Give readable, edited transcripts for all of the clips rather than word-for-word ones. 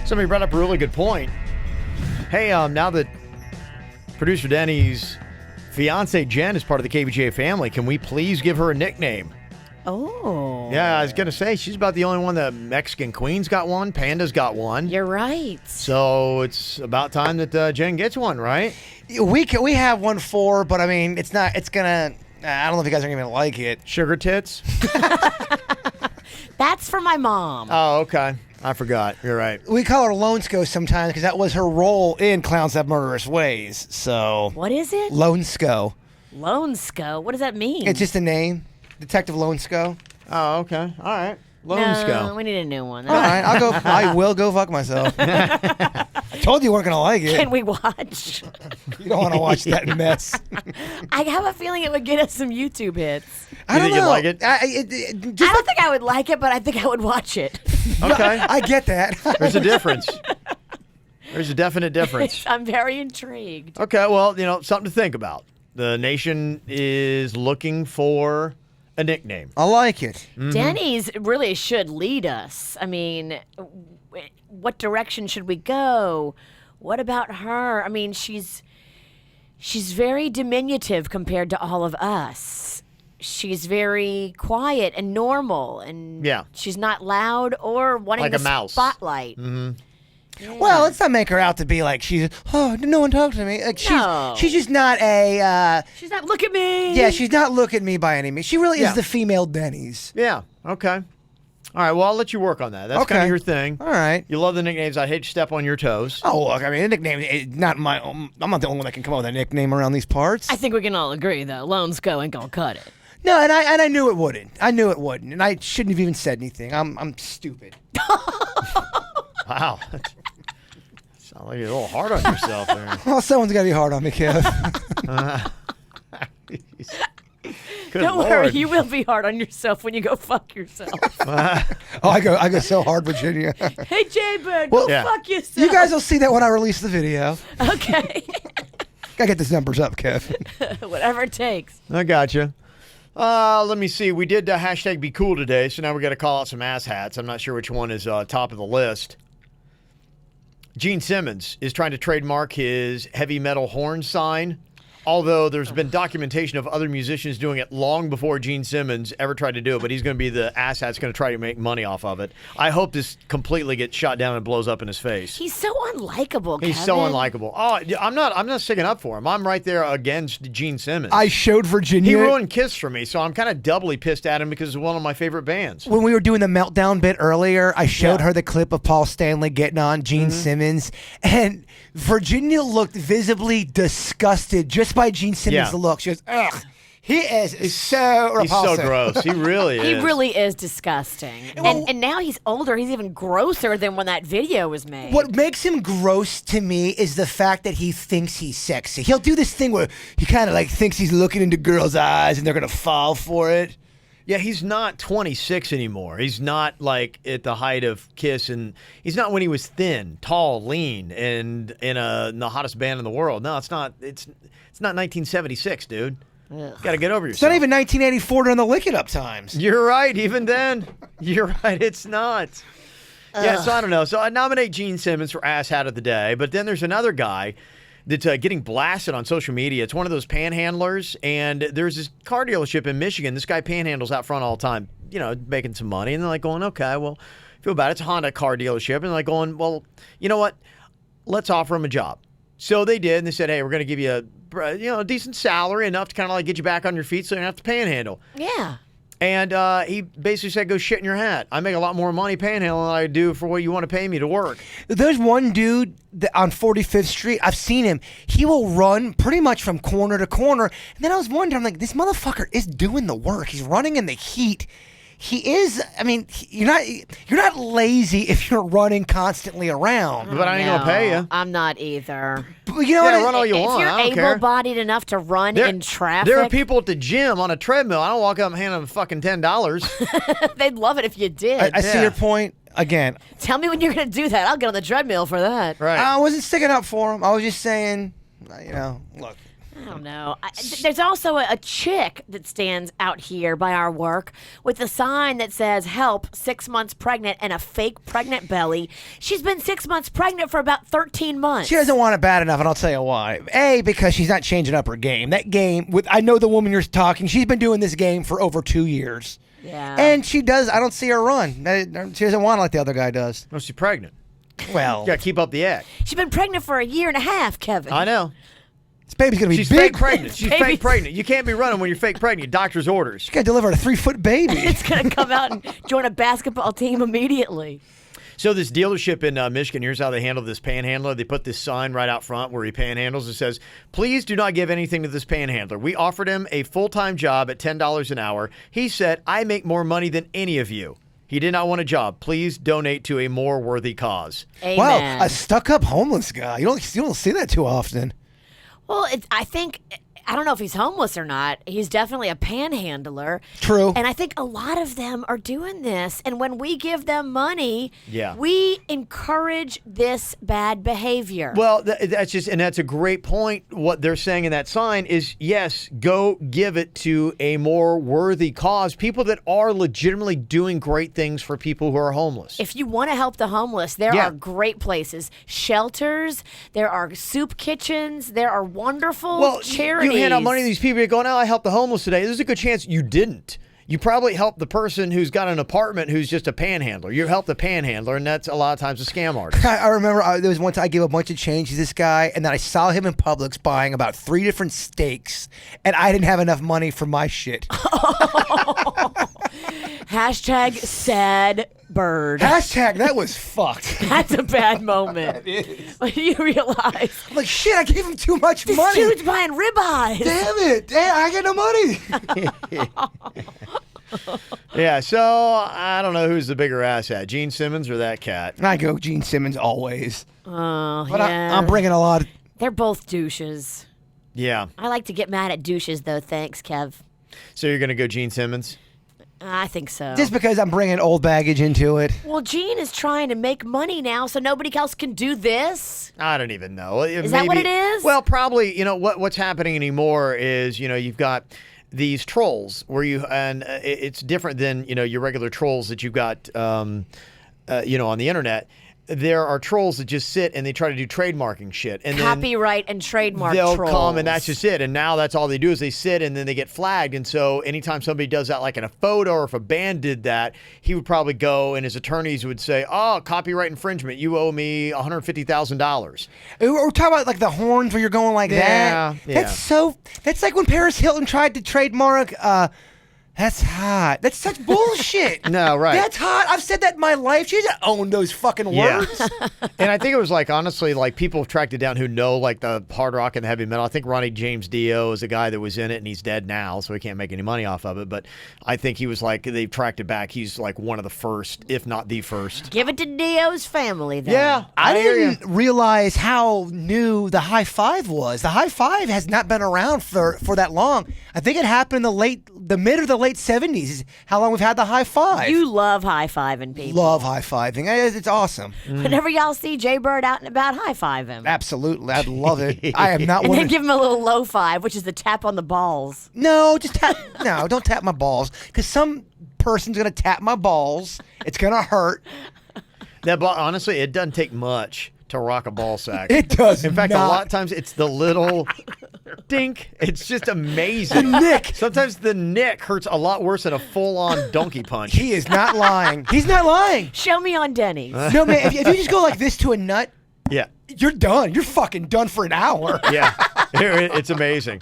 Somebody brought up a really good point. Hey, now that producer Denny's fiance Jen is part of the KVJ family, can we please give her a nickname? Oh. Yeah, I was going to say, she's about the only one. The Mexican Queen's got one. Panda's got one. You're right. So it's about time that Jen gets one, right? We have one for, but I mean, it's going to, I don't know if you guys are going to like it. Sugar Tits? That's for my mom. Oh, okay. I forgot. You're right. We call her Lonesco sometimes because that was her role in Clowns Have Murderous Ways. So. What is it? Lonesco. Lonesco? What does that mean? It's just a name. Detective Lonesco. Oh, okay. All right. No, Lonesco. we need a new one. All right, I will go fuck myself. I told you weren't going to like it. Can we watch? You don't want to watch that mess. I have a feeling it would get us some YouTube hits. I don't think you'd know. like it? I don't think I would like it, but I think I would watch it. Okay. I get that. There's a difference. There's a definite difference. I'm very intrigued. Okay, well, something to think about. The nation is looking for a nickname. I like it. Mm-hmm. Denny's really should lead us. I mean, what direction should we go? What about her? I mean, she's very diminutive compared to all of us. She's very quiet and normal, and she's not loud or wanting like the a mouse. spotlight. Mm-hmm. Yeah. Well, let's not make her out to be like no one talked to me. Like she's just not a. She's not look at me. Yeah, she's not look at me by any means. She really is the female Denny's. Yeah. Okay. All right. Well, I'll let you work on that. That's kind of your thing. All right. You love the nicknames. I hate to step on your toes. Oh, look. I mean, the nickname. Not my. I'm not the only one that can come up with a nickname around these parts. I think we can all agree though. Lonesco ain't gonna cut it. No, and I knew it wouldn't. I knew it wouldn't, and I shouldn't have even said anything. I'm stupid. Wow. Sound like you're a little hard on yourself there. Well, someone's got to be hard on me, Kev. Good Don't Lord. worry, you will be hard on yourself when you go fuck yourself. I go so hard, Virginia. Hey, Jay-Bird, Well, go fuck yourself. You guys will see that when I release the video. Okay. Gotta get these numbers up, Kev. Whatever it takes. I gotcha. Let me see. We did hashtag be cool today, so now we got to call out some ass hats. I'm not sure which one is top of the list. Gene Simmons is trying to trademark his heavy metal horn sign, although there's been documentation of other musicians doing it long before Gene Simmons ever tried to do it, but he's going to be the ass that's going to try to make money off of it. I hope this completely gets shot down and blows up in his face. He's so unlikable, He's Kevin. so unlikable. Oh, I'm not sticking up for him. I'm right there against Gene Simmons. I showed Virginia. He ruined Kiss for me, so I'm kind of doubly pissed at him because it's one of my favorite bands. When we were doing the meltdown bit earlier, I showed her the clip of Paul Stanley getting on Gene Simmons, and Virginia looked visibly disgusted just by Gene Simmons' look. She goes, ugh. He is so repulsive. He's so gross. He really is. He really is disgusting. And now he's older. He's even grosser than when that video was made. What makes him gross to me is the fact that he thinks he's sexy. He'll do this thing where he kind of like thinks he's looking into girls' eyes and they're going to fall for it. Yeah, he's not 26 anymore. He's not like at the height of Kiss, and he's not when he was thin, tall, lean, and in the hottest band in the world. No, it's not. It's not 1976, dude. Got to get over yourself. It's not even 1984 during the Lick It Up times. You're right. Even then, you're right. It's not. Yeah, so I don't know. So I nominate Gene Simmons for Ass Hat of the Day, but then there's another guy that's getting blasted on social media. It's one of those panhandlers, and there's this car dealership in Michigan. This guy panhandles out front all the time, making some money. And they're like going, okay, well, feel bad. It's a Honda car dealership. And they're like going, well, you know what? Let's offer him a job. So they did, and they said, hey, we're going to give you a decent salary, enough to kind of like get you back on your feet so you don't have to panhandle. Yeah. And he basically said, go shit in your hat. I make a lot more money panhandling than I do for what you want to pay me to work. There's one dude on 45th Street. I've seen him. He will run pretty much from corner to corner. And then I was wondering, I'm like, this motherfucker is doing the work. He's running in the heat. He is. I mean, you're not lazy if you're running constantly around. But I ain't gonna pay you. I'm not either. But you know what? Run all you want. If I don't you're care. able-bodied enough to run in traffic, There are people at the gym on a treadmill. I don't walk up and hand them fucking $10. they'd love it if you did. I see your point. Again, Tell me when you're going to do that. I'll get on the treadmill for that. Right. I wasn't sticking up for him. I was just saying, look. I don't know. There's also a chick that stands out here by our work with a sign that says, help, 6 months pregnant and a fake pregnant belly. She's been 6 months pregnant for about 13 months. She doesn't want it bad enough, and I'll tell you why. A, because she's not changing up her game. That game, I know the woman you're talking, she's been doing this game for over 2 years. Yeah. And she does, I don't see her run. She doesn't want it like the other guy does. No, she's pregnant. Well, You got to keep up the act. She's been pregnant for a year and a half, Kevin. I know. this baby's going to be She's big. fake pregnant. She's Baby. fake pregnant. You can't be running when you're fake pregnant. Doctor's orders. She's got to deliver a 3-foot baby. It's going to come out and join a basketball team immediately. So this dealership in Michigan, here's how they handle this panhandler. They put this sign right out front where he panhandles. It says, please do not give anything to this panhandler. We offered him a full-time job at $10 an hour. He said, I make more money than any of you. He did not want a job. Please donate to a more worthy cause. Amen. Wow, a stuck-up homeless guy. You don't see that too often. Well, I don't know if he's homeless or not. He's definitely a panhandler. True. And I think a lot of them are doing this. And when we give them money, Yeah. we encourage this bad behavior. Well, that's a great point. What they're saying in that sign is, yes, go give it to a more worthy cause. People that are legitimately doing great things for people who are homeless. If you want to help the homeless, there Yeah. are great places. Shelters, there are soup kitchens, there are wonderful charities. You hand out money to these people, you're going, oh, I helped the homeless today. There's a good chance you didn't. You probably helped the person who's got an apartment who's just a panhandler. You helped the panhandler, and that's a lot of times a scam artist. I remember there was one time I gave a bunch of change to this guy, and then I saw him in Publix buying about 3 different steaks, and I didn't have enough money for my shit. Hashtag sad bird. Hashtag that was fucked. That's a bad moment. When you realize I'm like, shit, I gave him too much this money. dude's buying ribeyes. Damn it. Damn, I got no money. Yeah, so I don't know who's the bigger asshat, Gene Simmons or that cat. I go Gene Simmons always. Oh, But yeah. I'm bringing a lot of... They're both douches. Yeah, I like to get mad at douches, though. Thanks, Kev. so you're going to go Gene Simmons? I think so. Just because I'm bringing old baggage into it. Well, Gene is trying to make money now, so nobody else can do this. I don't even know. Is that what it is? Well, probably, what's happening anymore is, you've got these trolls where it's different than, your regular trolls that you've got, on the internet. There are trolls that just sit and they try to do trademarking shit. And Copyright and trademark they'll trolls. come and that's just it. And now that's all they do is they sit and then they get flagged. And so anytime somebody does that, like in a photo or if a band did that, he would probably go and his attorneys would say, oh, copyright infringement. You owe me $150,000. We're talking about like the horns where you're going like that. Yeah. That's like when Paris Hilton tried to trademark, that's hot. That's such bullshit. No, right. That's hot. I've said that in my life. She doesn't own those fucking Yeah. words. And I think it was honestly, people have tracked it down who know the hard rock and the heavy metal. I think Ronnie James Dio is a guy that was in it and he's dead now, so he can't make any money off of it. But I think he was they've tracked it back. He's one of the first, if not the first. Give it to Dio's family, then. Yeah. I hear ya. didn't realize how new the high five was. The high five has not been around for that long. I think it happened in the mid or the late 70s is how long we've had the high five. You love high-fiving people. love high fiving. It's awesome. Whenever y'all see Jay Bird out and about, high-five him. Absolutely. I'd love it. I am not And one then of... give him a little low five, which is the tap on the balls. No, just tap. No, don't tap my balls. Because some person's going to tap my balls. It's going to hurt. Honestly, it doesn't take much to rock a ball sack. It does In fact, not. a lot of times it's the little dink. It's just amazing. The nick. Sometimes the nick hurts a lot worse than a full-on donkey punch. He is not lying. He's not lying. Show me on Denny's. No, man, if you just go like this to a nut, Yeah. you're done. You're fucking done for an hour. Yeah. It's amazing.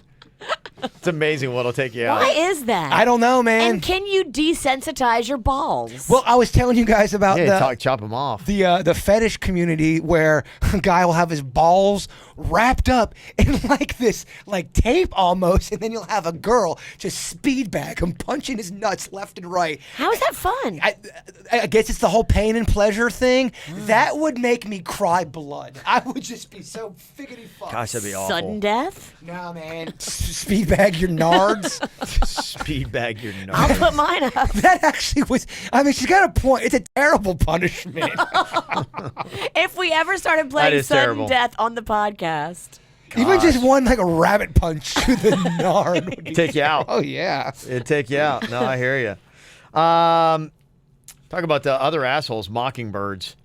It's amazing what'll take you out. Why is that? I don't know, man. And can you desensitize your balls? Well, I was telling you guys about Chop them off. the fetish community where a guy will have his balls wrapped up in this tape almost, and then you'll have a girl just speed bag him, punching his nuts left and right. How is that fun? I guess it's the whole pain and pleasure thing. That would make me cry blood. I would just be so figgity fucked. Gosh, that'd be awful. Sudden death? No, man. Speed bag your nards. Speed bag your nose. I'll put mine up. That actually was... I mean, she's got a point. It's a terrible punishment. If we ever started That playing is sudden terrible. death on the podcast. Even just one like a rabbit punch to the nard would take you out. Oh yeah, It'd take you out. No, I hear you. Talk about the other assholes, mockingbirds.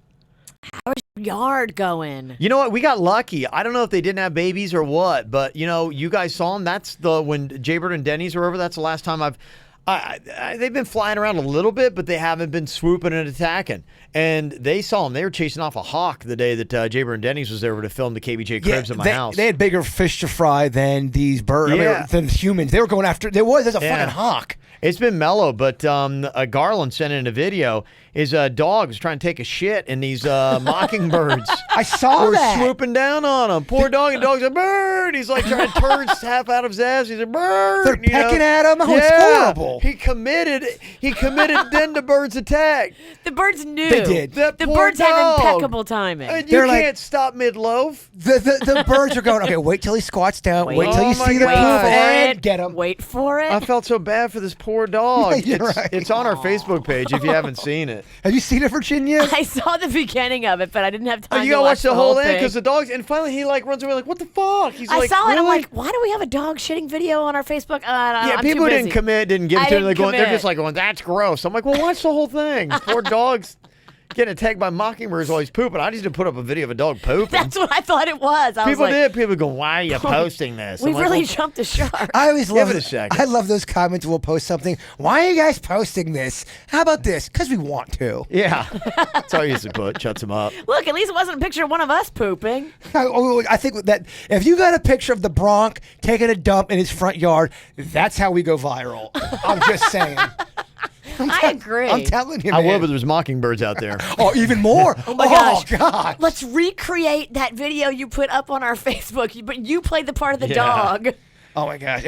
How's your yard going? You know what? We got lucky. I don't know if they didn't have babies or what, but you guys saw them. That's when Jaybird and Denny's were over. That's the last time they've been flying around a little bit, but they haven't been swooping and attacking. And they saw them. They were chasing off a hawk the day that Jaybird and Denny's was there to film the KVJ cribs at my house. They had bigger fish to fry than these birds, than humans. They were going after. There's a fucking hawk. It's been mellow, but Garland sent in a video. His dog was trying to take a shit, and these mockingbirds I saw were that. swooping down on him. Poor dog, and the dog's a bird. He's like trying to turn half out of his ass. He's a bird. They're pecking at him. Oh, it's horrible. He committed. Then the birds attacked. The birds knew. They did. The Poor birds dog. have impeccable timing. And you They're like- can't stop mid-loaf. The birds are going, okay, wait till he squats down. Wait till Oh you my see the God. poop Wait for and it. get him. Wait for it. I felt so bad for this poor dog. You're right. It's on our Facebook page if you haven't seen it. Have you seen it, Virginia? I saw the beginning of it, but I didn't have time You to gotta watch the whole thing thing. because the dogs. And finally, he like runs away like, "What the fuck?" He's I like, saw it. I'm "Really?" like, why do we have a dog shitting video on our Facebook? Yeah, I'm people too who didn't busy. commit, didn't give it I to them. They're didn't they're commit. just like going, "That's gross." I'm like, well, watch the whole thing. Poor dogs getting attacked by mockingbirds while he's pooping. I just need to put up a video of a dog pooping. That's what I thought it was. I People was like, did. People go, "Why are you posting this?" we've I'm like, really well, jumped the shark. I always love it a second. I love those comments. We'll post something. Why are you guys posting this? How about this? Because we want to. yeah, that's all you used to put. Shuts him up. Look, at least it wasn't a picture of one of us pooping. I think that if you got a picture of the Bronc taking a dump in his front yard, that's how we go viral. I'm just saying. I agree. I'm telling you, I man. would, but there's mockingbirds out there. Oh, even more. Oh my gosh. God. Let's recreate that video you put up on our Facebook, but you played the part of the Yeah. dog. Oh my gosh.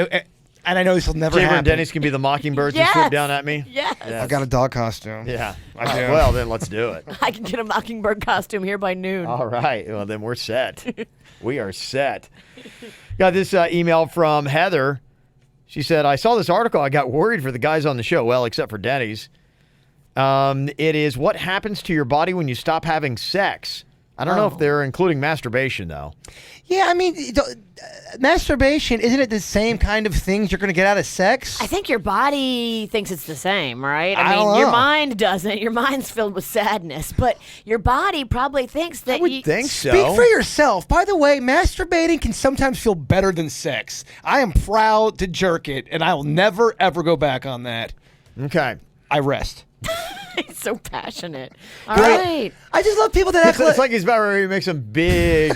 And I know this will never Jaybird happen. and Denny's can be the mockingbirds Yes. and swoop down at me. Yes. I got a dog costume. Yeah. I do. Well, then let's do it. I can get a mockingbird costume here by noon. All right. Well, then we're set. We are set. Got this email from Heather. She said, I saw this article. I got worried for the guys on the show. Well, except for Denny's. It is what happens to your body when you stop having sex. I don't know if they're including masturbation, though. Yeah, I mean, masturbation, isn't it the same kind of things you're going to get out of sex? I think your body thinks it's the same, right? I I mean, don't your know. mind doesn't. Your mind's filled with sadness, but your body probably thinks that I would think so. Speak for yourself. By the way, masturbating can sometimes feel better than sex. I am proud to jerk it, and I will never, ever go back on that. Okay. I rest. He's so passionate. All right. I just love people that act It's like he's about ready to make some big,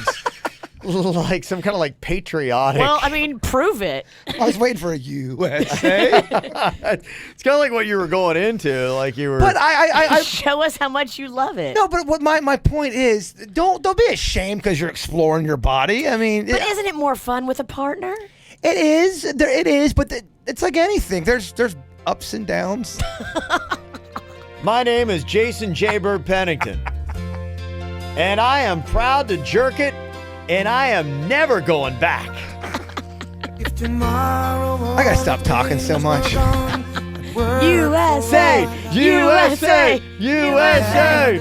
like some kind of like patriotic. Well, I mean, prove it. I was waiting for a USA. It's kind of like what you were going into. Like you were. But I Show us how much you love it. no, but what my point is, don't be ashamed because you're exploring your body. I mean, But isn't it more fun with a partner? it is. It is, but it's like anything. There's ups and downs. My name is Jason Jaybird Pennington. And I am proud to jerk it, and I am never going back. I gotta stop talking so much. USA! USA! USA!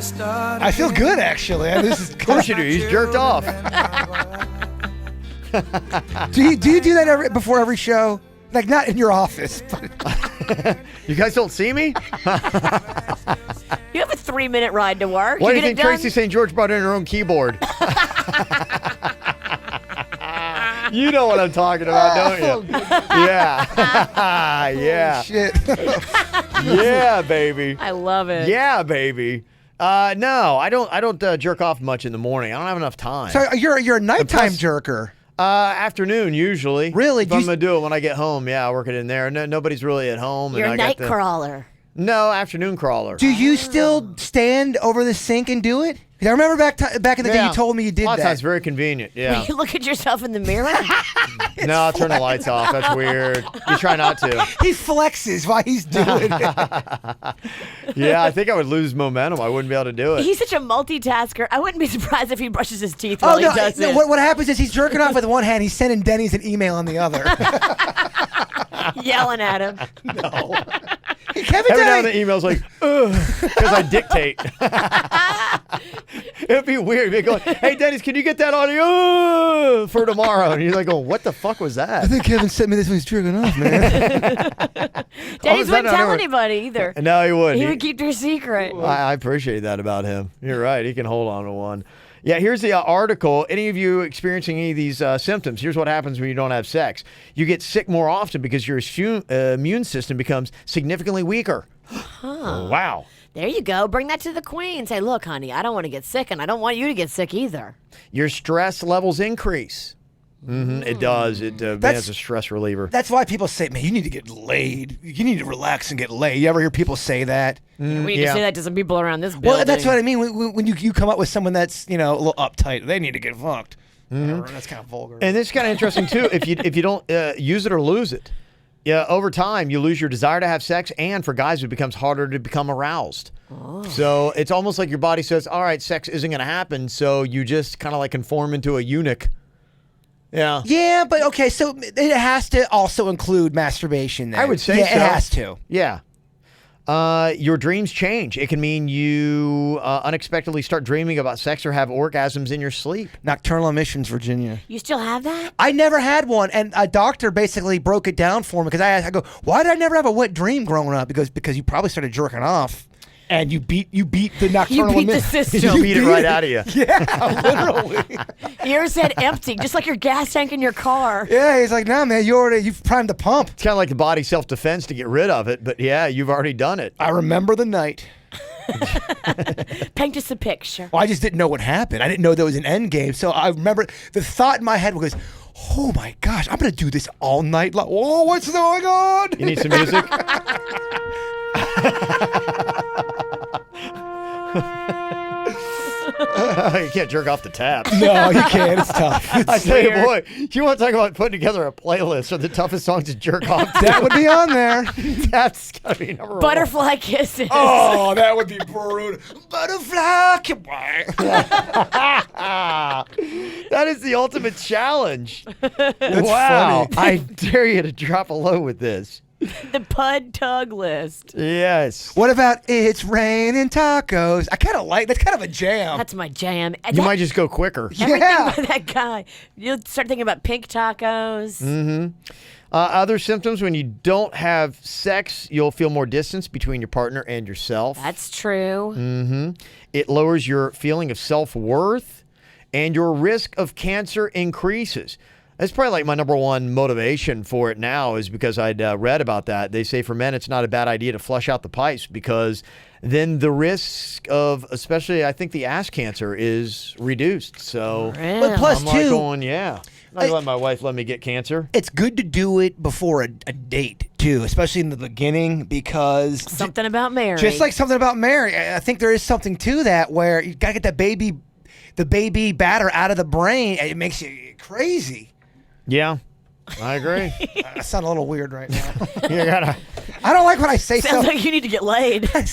I feel good actually. This is Of course you do. He's jerked off. Do you do that before every show? Like not in your office, but You guys don't see me? You have a 3-minute ride to work. Why do you get think it done? Tracy St. George brought in her own keyboard? You know what I'm talking about, don't you? Yeah. Yeah. shit. Yeah, baby. I love it. Yeah, baby. No, I don't jerk off much in the morning. I don't have enough time. So you're a nighttime plus- jerker. Afternoon usually. Really? If Do I'm you- gonna do it when I get home, yeah, I work it in there. No, nobody's really at home. You're and a I night got the, crawler. No, afternoon crawler. Do you still stand over the sink and do it? 'Cause I remember back in the day Yeah. you told me you did A lot of that. times very convenient. Yeah. You look at yourself in the mirror. No, I'll turn the lights off. That's weird. You try not to. He flexes while he's doing it. Yeah, I think I would lose momentum. I wouldn't be able to do it. He's such a multitasker. I wouldn't be surprised if he brushes his teeth while Oh no! he does No, it. what happens is he's jerking off with one hand. He's sending Denny's an email on the other. Yelling at him. No. Kevin Every now and Denny. then email's like, ugh, because I dictate. It'd be weird. They'd be going, hey, Dennis, can you get that audio for tomorrow? And you're like, oh, what the fuck was that? I think Kevin sent me this when he's jerking off, man. Dennis wouldn't tell anybody either. No, he wouldn't. He would keep their secret. I appreciate that about him. You're right. He can hold on to one. Yeah, here's the article. Any of you experiencing any of these symptoms, here's what happens when you don't have sex. You get sick more often because your immune system becomes significantly weaker. Huh. Wow. There you go. Bring that to the queen. Say, look, honey, I don't want to get sick, and I don't want you to get sick either. Your stress levels increase. It does. It as a stress reliever. That's why people say, man, you need to get laid. You need to relax and get laid. You ever hear people say that? We need to say that to some people around this building. Well, that's what I mean. When you come up with someone that's, a little uptight, they need to get fucked. That's kind of vulgar. And this is kind of interesting, too, if you don't use it or lose it. Yeah, over time, you lose your desire to have sex, and for guys, it becomes harder to become aroused. Oh. So it's almost like your body says, all right, sex isn't going to happen, so you just kind of like conform into a eunuch. Yeah. Yeah, but okay, so it has to also include masturbation then. I would say so. Yeah, it has to. Yeah. Your dreams change. It can mean you unexpectedly start dreaming about sex or have orgasms in your sleep. Nocturnal emissions, Virginia. You still have that? I never had one, and a doctor basically broke it down for me because I go, why did I never have a wet dream growing up? Because you probably started jerking off. And you beat the nocturnal You beat the system. You beat it right out of you. Yeah, literally. Yours said empty, just like your gas tank in your car. Yeah, he's like, nah, man, you've primed the pump. It's kind of like the body self-defense to get rid of it, but yeah, you've already done it. I remember the night. Paint us a picture. Well, I just didn't know what happened. I didn't know there was an end game. So I remember the thought in my head was, oh my gosh, I'm going to do this all night long. Oh, what's going on? You need some music? You can't jerk off the tap. No, you can't. It's tough. I tell you, boy, you want to talk about putting together a playlist of the toughest songs to jerk off to? That would be on there. That's got to be number Butterfly one. kisses. Oh, that would be brutal. Butterfly kiss. That is the ultimate challenge. That's wow. funny. I dare you to drop a low with this. The Pud Tug list. Yes. What about It's Raining Tacos? I kind of like that's kind of a jam. That's my jam. You might just go quicker. Everything Yeah. by that guy. You'll start thinking about pink tacos. Mm-hmm. Other symptoms, when you don't have sex, you'll feel more distance between your partner and yourself. That's true. Mm-hmm. It lowers your feeling of self-worth, and your risk of cancer increases. That's probably like my number one motivation for it now is because I'd read about that. They say for men, it's not a bad idea to flush out the pipes because then the risk of, especially I think the ass cancer is reduced. So Really? But plus I'm like too, going, yeah. I'm not gonna let my wife let me get cancer. it's good to do it before a date too, especially in the beginning because Something about Mary. just like something about Mary, I think there is something to that where you gotta get the baby batter out of the brain. It makes you crazy. Yeah, I agree. I sound a little weird right now. You gotta. I don't like when I say Sounds something. like you need to get laid. I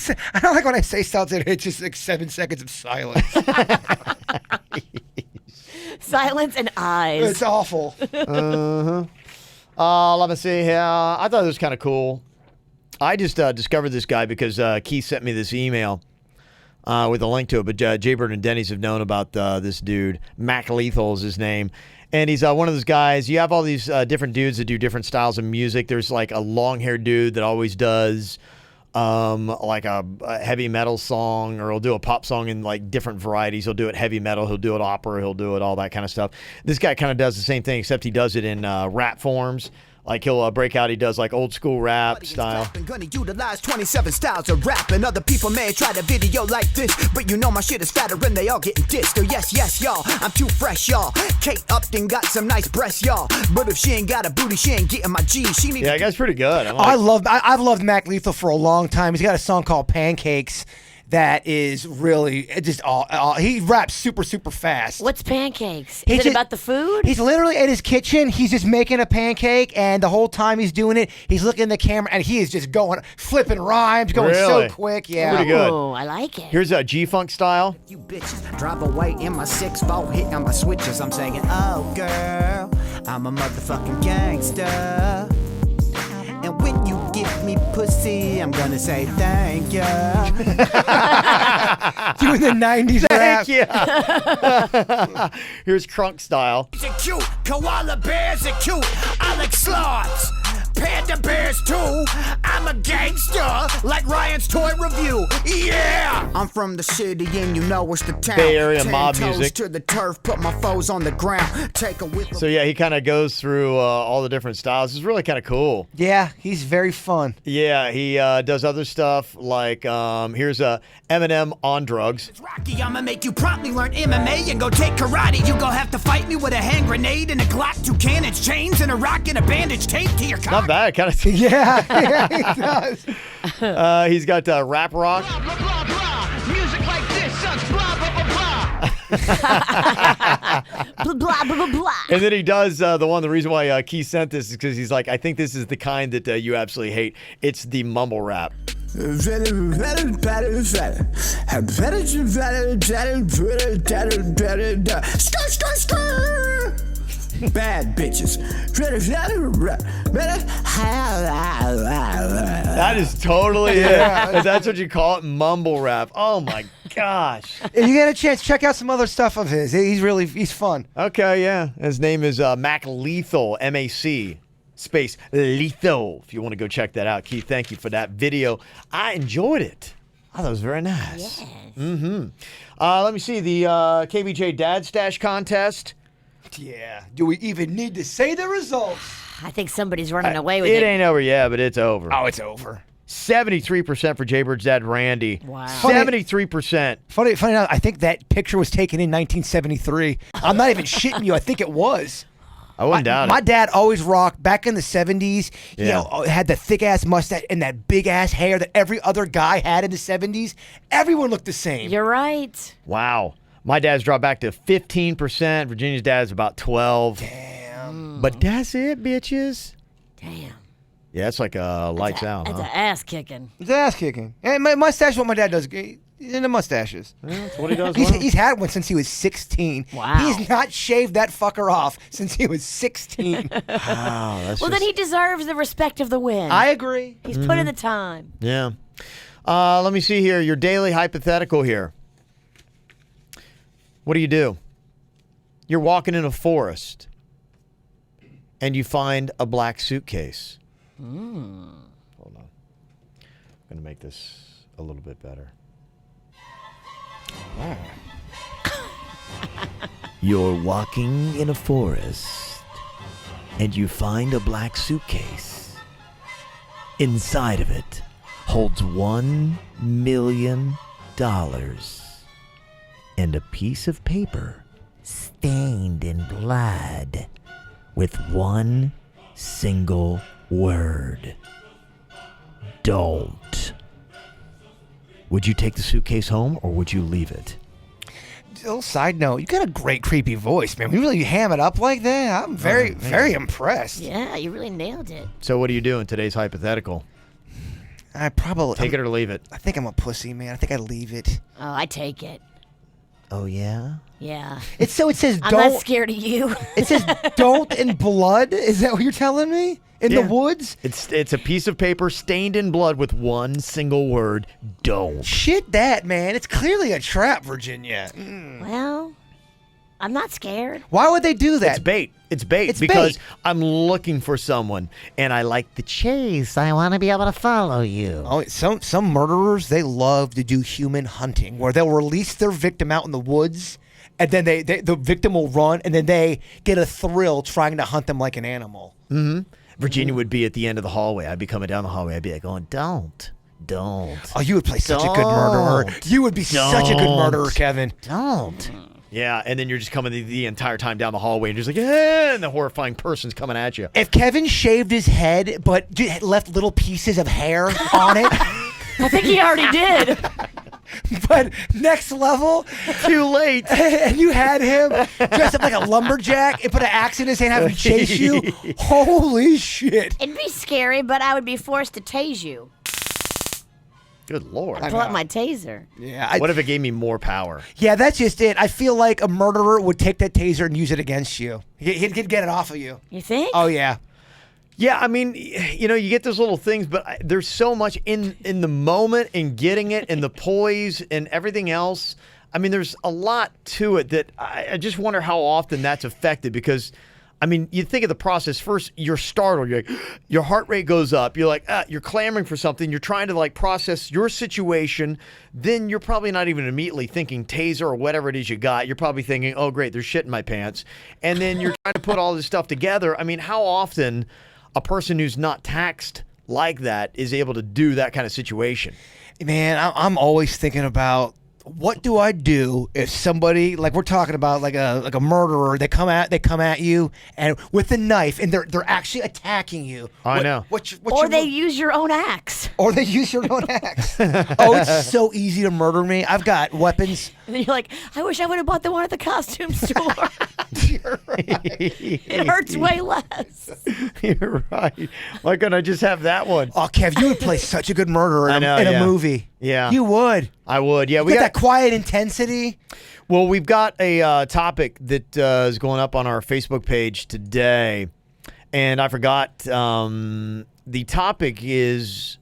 don't like when I say something. It's just like 7 seconds of silence. Silence and eyes. It's awful. Let me see here. I thought it was kind of cool. I just discovered this guy because Keith sent me this email with a link to it. But Jaybird and Denny's have known about this dude. Mac Lethal is his name. And he's one of those guys. You have all these different dudes that do different styles of music. There's like a long-haired dude that always does like a heavy metal song, or he'll do a pop song in like different varieties. He'll do it heavy metal, he'll do it opera, he'll do it all that kind of stuff. This guy kind of does the same thing, except he does it in rap forms. Like he'll break out, he does like old school rap style. I'm gonna utilize 27 styles of rap, and other people may try to video like this, but you know my shit is fatter and they all getting dissed. Oh yes, yes, y'all, I'm too fresh, y'all. Kate Upton got some nice breasts, y'all, but if she ain't got a booty, she ain't getting my G. She need Yeah, that guy's pretty good. I've loved Mac Lethal for a long time. He's got a song called Pancakes that is really just all he raps super fast. What's pancakes? He Is it just- about the food? He's literally at his kitchen. He's just making a pancake, and the whole time he's doing it, he's looking at the camera, and he is just going, flipping rhymes, going Really? so quick. Yeah. Pretty good. Oh, I like it. Here's a G-Funk style. You bitches drive away in my 6-4, hitting on my switches. I'm saying, oh girl, I'm a motherfucking gangster. And when you give me pussy, I'm gonna say thank ya. Doing the 90s rap. Yeah. Here's Crunk style. Are cute, koala bears are cute. I like sloths, panda bears too. I'm a gangster, like Ryan's toy review. Yeah, I'm from the city and you know it's the town. Bay Area 10 mob toes music. to the turf, put my foes on the ground. Take a whip. So yeah, he kind of goes through all the different styles. It's really kind of cool. Yeah, he's very fun. Yeah, he does other stuff like here's Eminem on drugs. Rocky, I'ma make you promptly learn MMA and go take karate. You gon' have to fight me with a hand grenade and a Glock, 2 cannons, chains, and a rock and a bandage taped to your Not cock. bad, kind of. Yeah, he does. He's got rap rock. Blah, blah, blah, blah. Music like this sucks. Blah, blah, blah, blah. Blah, blah, blah, blah, blah. And then he does the reason why Keith sent this is because he's like, I think this is the kind that you absolutely hate. It's the mumble rap. Bad bitches. That is totally it. If that's what you call it, mumble rap. Oh my gosh. If you get a chance, check out some other stuff of his. He's fun. Okay, yeah. His name is Mac Lethal, M-A-C space Lethal. If you want to go check that out, Keith, thank you for that video. I enjoyed it. I thought it was very nice. Yes. Mm-hmm. Let me see the KVJ Dad Stash contest. Yeah. Do we even need to say the results? I think somebody's running away with It it. ain't over yet, but it's over. Oh, it's over. 73% for Jaybird's dad, Randy. Wow. 73%. Funny enough, I think that picture was taken in 1973. I'm not even shitting you. I think it was. I wouldn't doubt My it. dad always rocked back in the 70s. You Yeah. know, had the thick ass mustache and that big ass hair that every other guy had in the 70s. Everyone looked the same. You're right. Wow. My dad's dropped back to 15%. Virginia's dad's about 12. Damn. But that's it, bitches. Damn. Yeah, it's like lights out, That's huh? an ass kicking. It's ass kicking. And my mustache is what my dad does. He's into mustaches. That's what he does. He's had one since he was 16. Wow. He's not shaved that fucker off since he was 16. Wow, that's Well, then he deserves the respect of the win. I agree. He's put in the time. Yeah. Let me see here. Your daily hypothetical here. What do? You're walking in a forest and you find a black suitcase. Hold on. I'm going to make this a little bit better. You're walking in a forest and you find a black suitcase. Inside of it holds $1 million and a piece of paper stained in blood with one single word. Don't. Would you take the suitcase home or would you leave it? Little side note, you got a great creepy voice, man. We really ham it up like that. I'm very impressed. Yeah, you really nailed it. So what do you do in today's hypothetical? I probably Take it or leave it? I think I'm a pussy, man. I think I'd leave it. Oh, I take it. Oh, yeah? Yeah. It says I'm don't. not scared of you. It says don't in blood. Is that what you're telling me? In the Yeah. woods? It's a piece of paper stained in blood with one single word, don't. Shit that, man. It's clearly a trap, Virginia. Well, I'm not scared. Why would they do that? It's bait. It's bait It's because bait. I'm looking for someone and I like the chase. I want to be able to follow you. Oh, some murderers, they love to do human hunting where they'll release their victim out in the woods and then the victim will run and then they get a thrill trying to hunt them like an animal. Virginia would be at the end of the hallway. I'd be coming down the hallway. I'd be like going, don't. Oh, you would play such a good murderer. You would be such a good murderer, Kevin. Don't. Yeah, and then you're just coming the entire time down the hallway and just like, and the horrifying person's coming at you. If Kevin shaved his head but left little pieces of hair on it, I think he already did. but next level, Too late. and you had him dressed up like a lumberjack and put an axe in his hand, have him chase you. Holy shit! It'd be scary, but I would be forced to tase you. Good Lord. Pull out my taser. Yeah, What if it gave me more power? yeah, that's just it. I feel like a murderer would take that taser and use it against you. He'd get it off of you. You think? Oh yeah. Yeah, I mean, you know, you get those little things, but there's so much in the moment and getting it and the poise and everything else. I mean, there's a lot to it that I just wonder how often that's affected because, I mean, you think of the process. First, you're startled. You're like, your heart rate goes up. You're like, you're clamoring for something. You're trying to like process your situation. Then you're probably not even immediately thinking taser or whatever it is you got. You're probably thinking, oh, great, there's shit in my pants. And then you're trying to put all this stuff together. I mean, how often a person who's not taxed like that is able to do that kind of situation? Man, I'm always thinking about what do I do if somebody, like we're talking about, like a murderer, they come at you and with a knife and they're actually attacking you. I know. Or they use your own axe. Or they use your own axe. Oh, it's so easy to murder me. I've got weapons. And then you're like, I wish I would have bought the one at the costume store. You're right. It hurts way less. You're right. Why couldn't I just have that one? Oh, Kev, you would play such a good murderer in a movie. Yeah. You would. I would. Yeah, We got that quiet intensity. Well, we've got a topic that is going up on our Facebook page today, and I forgot. The topic is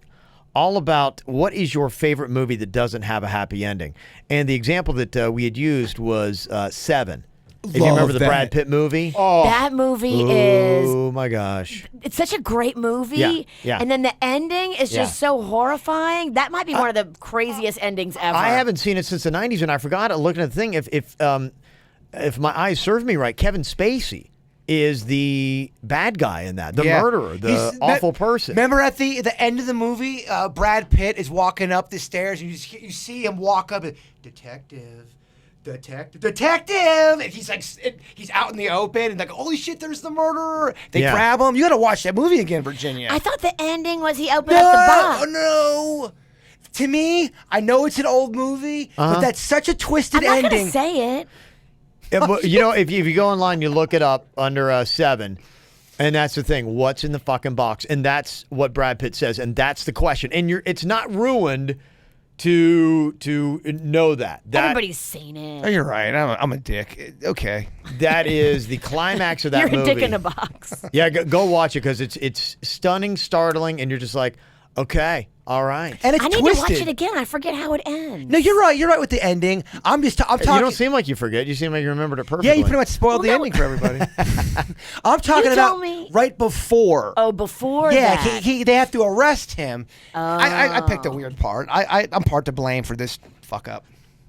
all about what is your favorite movie that doesn't have a happy ending, and the example that we had used was Seven. If you remember the Brad Pitt movie. Oh, That movie is, Oh my gosh. it's such a great movie. Yeah, yeah. And then the ending is Yeah. just so horrifying. That might be one of the craziest endings ever. I haven't seen it since the 90s, and I forgot it looking at the thing. If my eyes serve me right, Kevin Spacey is the bad guy in that, the murderer, the He's- awful person. Remember at the end of the movie, Brad Pitt is walking up the stairs, and you see him walk up and detective, and he's like, he's out in the open, and like, holy shit, there's the murderer. They Yeah. grab him. You got to watch that movie again, Virginia. I thought the ending was he opened up the box. No. To me, I know it's an old movie, but that's such a twisted I'm not ending. going to say it. Yeah, but, you know, if you go online, you look it up under Seven, and that's the thing. What's in the fucking box? And that's what Brad Pitt says, and that's the question. And it's not ruined to know that. Everybody's seen it. Oh, you're right. I'm a dick. Okay. That is the climax of that You're movie. a dick in a box. Yeah, go watch it because it's stunning, startling, and you're just like, okay, all right. And it's I need twisted. to watch it again. I forget how it ends. No, you're right. You're right with the ending. I'm talking. You don't seem like you forget. You seem like you remembered it perfectly. Yeah, you pretty much spoiled the no. ending for everybody. I'm talking You about told me. right before. Oh, before yeah, that. they have to arrest him. I picked a weird part. I'm part to blame for this fuck up.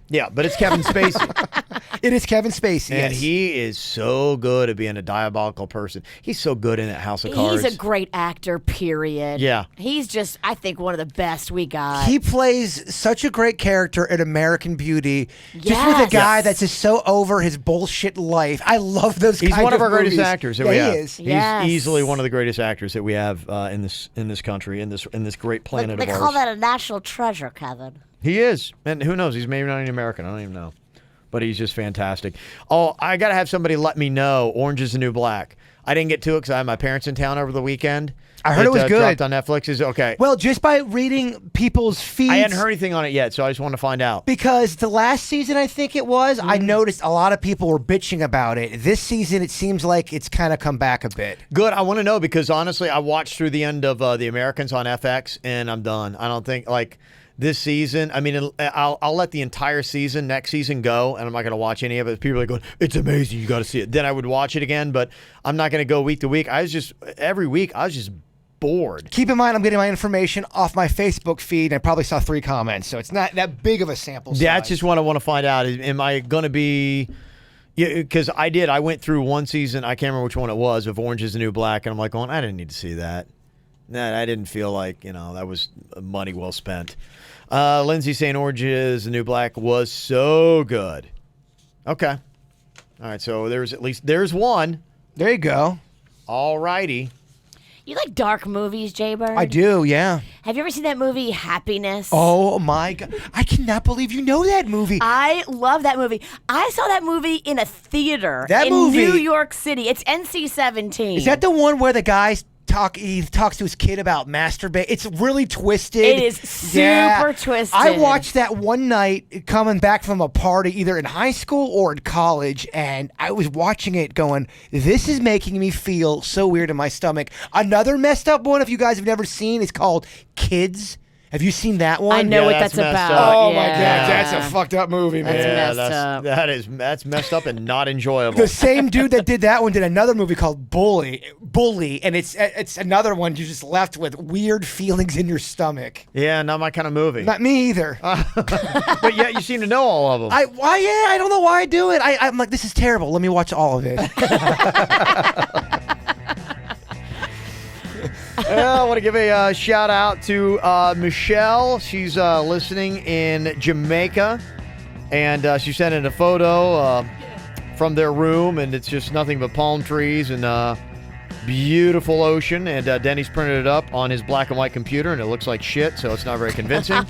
Yeah, but it's Kevin Spacey. It is Kevin Spacey, And yes. he is so good at being a diabolical person. He's so good in that House of Cards. He's a great actor, period. Yeah. He's just, I think, one of the best we got. He plays such a great character in American Beauty, just with a Yes. guy that's just so over his bullshit life. I love those. He's kind one of our greatest movies. actors that yeah, we have. He is. He's Yes. easily one of the greatest actors that we have in this country, in this great planet they of call ours. that a national treasure, Kevin. He is, and who knows? He's maybe not even American. I don't even know, but he's just fantastic. Oh, I gotta have somebody let me know. Orange is the New Black. I didn't get to it because I had my parents in town over the weekend. I heard it was good. Dropped on Netflix. Is okay. Well, just by reading people's feeds. I hadn't heard anything on it yet, so I just wanted to find out. Because the last season, I think it was, I Mm-hmm. noticed a lot of people were bitching about it. This season, it seems like it's kind of come back a bit. Good. I want to know because honestly, I watched through the end of The Americans on FX, and I'm done. I don't think this season. I mean, I'll let the entire season, next season, go, and I'm not going to watch any of it. People are going, "It's amazing. You got to see it." Then I would watch it again, but I'm not going to go week to week. Every week I was just bored. Keep in mind, I'm getting my information off my Facebook feed, and I probably saw 3 comments, so it's not that big of a sample size. Yeah, that's just what I want to find out. Am I going to be? Yeah, because I went through one season. I can't remember which one it was of Orange is the New Black, and I'm like, I didn't need to see that. Nah, I didn't feel like that was money well spent. Lindsay saying Orange is the New Black was so good. Okay, all right. So there's one. There you go. All righty. You like dark movies, Jay-Bird? I do, yeah. Have you ever seen that movie, Happiness? Oh, my God. I cannot believe you know that movie. I love that movie. I saw that movie in a theater That in movie- New York City. It's NC-17. Is that the one where the guys he talks to his kid about masturbate? It's really twisted. It is super twisted. I watched that one night coming back from a party either in high school or in college, and I was watching it going, this is making me feel so weird in my stomach. Another messed up one, if you guys have never seen, is called Kids. Have you seen that one? I know Yeah, what that's that's messed about. up. Oh my Yeah. god, that's a fucked up movie, man. That's messed up. That's messed up and not enjoyable. The same dude that did that one did another movie called Bully, and it's another one you're just left with weird feelings in your stomach. Yeah, not my kind of movie. Not me either. But yet you seem to know all of them. I don't know why I do it. I'm like, this is terrible. Let me watch all of it. I want to give a shout out to Michelle. She's listening in Jamaica, and she sent in a photo from their room, and it's just nothing but palm trees and beautiful ocean. And Denny's printed it up on his black and white computer, and it looks like shit, so it's not very convincing.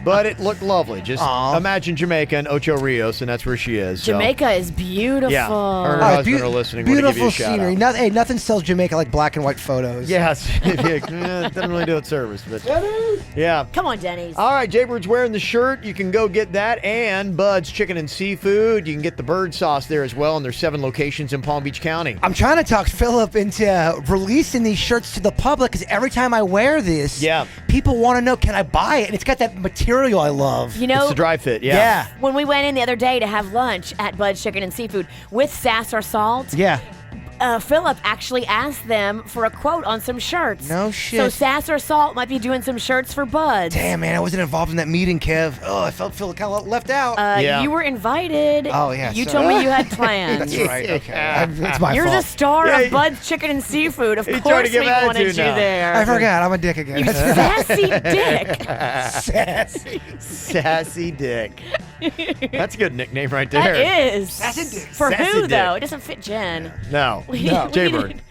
But it looked lovely. Just imagine Jamaica and Ocho Rios, and that's where she is. So. Jamaica is beautiful. Yeah, her and her husband are listening. Want to give you Beautiful a shout scenery. out. Hey, nothing sells Jamaica like black and white photos. Yes, it doesn't really do it service, but yeah. Come on, Denny's. All right, Jaybird's wearing the shirt. You can go get that, and Bud's Chicken and Seafood. You can get the bird sauce there as well, and there's 7 locations in Palm Beach County. I'm trying to talk Philip into releasing these shirts to the public because every time I wear this, people want to know, can I buy it? And it's got that material I love. You know, It's the dry fit, yeah. when we went in the other day to have lunch at Bud's Chicken and Seafood with Sass or Salt, Yeah. Philip actually asked them for a quote on some shirts. No shit. So Sass or Salt might be doing some shirts for Bud's. Damn, man, I wasn't involved in that meeting, Kev. Oh, I felt kind of left out. Yeah. You were invited. Oh, yeah, You sorry. told me you had plans. That's right. Okay. It's my You're fault. the star Yeah, of Bud's Chicken and Seafood. Of He's trying course to give we wanted attitude you now. there. I forgot. I'm a dick again. You sassy dick. Sassy. Sassy Dick. That's a good nickname right there. That is. Sassy dick. For Sassy who, dick. though? It doesn't fit Jen. No. We Jaybird. need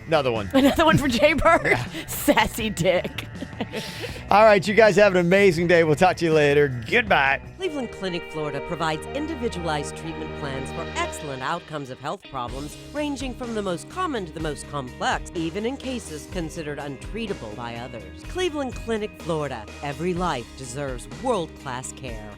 Another one. Another one for Jaybird. Sassy dick. All right, you guys have an amazing day. We'll talk to you later. Goodbye. Cleveland Clinic, Florida provides individualized treatment plans for excellent outcomes of health problems, ranging from the most common to the most complex, even in cases considered untreatable by others. Cleveland Clinic, Florida. Every life deserves world-class care.